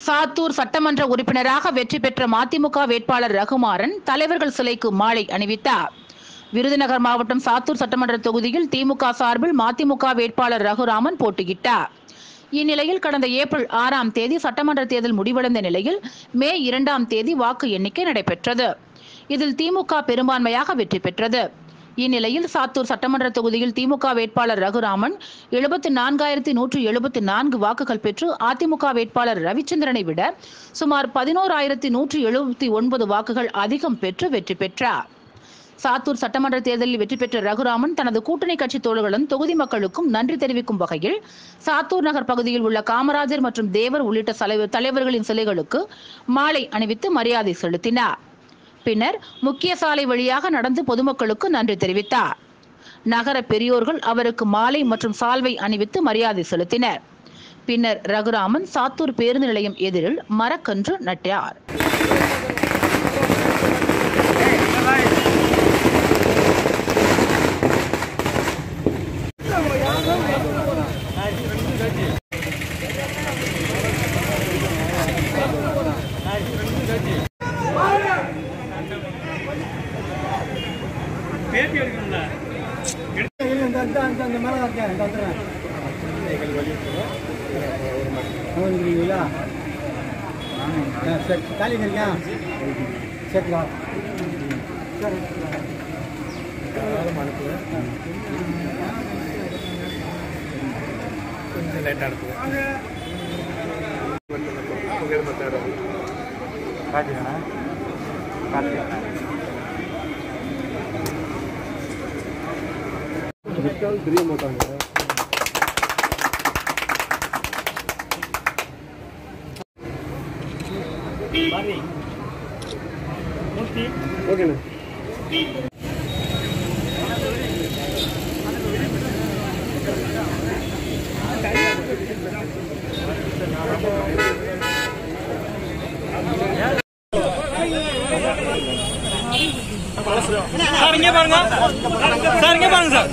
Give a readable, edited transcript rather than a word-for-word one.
சாத்தூர் சட்டமன்ற உறுப்பினராக வெற்றி பெற்ற மதிமுக வேட்பாளர் ரகுமாறன் தலைவர்கள் சிலைக்கு மாலை அணிவித்தார். விருதுநகர் மாவட்டம் சாத்தூர் சட்டமன்ற தொகுதியில் திமுக சார்பில் மதிமுக வேட்பாளர் ரகுராமன் போட்டியிட்டார். இந்நிலையில் கடந்த ஏப்ரல் 6ஆம் தேதி சட்டமன்ற தேர்தல் முடிவடைந்த நிலையில் மே 2ஆம் தேதி வாக்கு எண்ணிக்கை நடைபெற்றது. இதில் திமுக பெரும்பான்மையாக வெற்றி பெற்றது. இந்நிலையில் சாத்தூர் சட்டமன்ற தொகுதியில் திமுக வேட்பாளர் ரகுராமன் 74,174 வாக்குகள் பெற்று அதிமுக வேட்பாளர் ரவிச்சந்திரனை விட சுமார் 11,179 வாக்குகள் அதிகம் பெற்று வெற்றி பெற்றார். சாத்தூர் சட்டமன்ற தேர்தலில் வெற்றி பெற்ற ரகுராமன் தனது கூட்டணி கட்சி தோழர்களும் தொகுதி மக்களுக்கும் நன்றி தெரிவிக்கும் வகையில் சாத்தூர் நகர் பகுதியில் உள்ள காமராஜர் மற்றும் தேவர் உள்ளிட்ட தலைவர்களின் சிலைகளுக்கு மாலை அணிவித்து மரியாதை செலுத்தினார். பின்னர் முக்கிய சாலை வழியாக நடந்து பொதுமக்களுக்கு நன்றி தெரிவித்தார். நகர பெரியோர்கள் அவருக்கு மாலை மற்றும் சால்வை அணிவித்து மரியாதை செலுத்தினர். பின்னர் ரகுராமன் சாத்தூர் பேருந்து நிலையம் எதிரில் மரக்கன்று நட்டார். பேட்டி எடுக்கணும்ல அந்த மேலே இருக்கேன் வந்துடுறேன் சரி காலி இருக்கா சரிங்களா சரி கொஞ்சம் லேட்டாக இருக்குது காட்டிதானே தெரிய மாட்டாங்க. ஓகேண்ணா சார் இங்கே பாருங்க சார் இங்கே பாருங்க சார்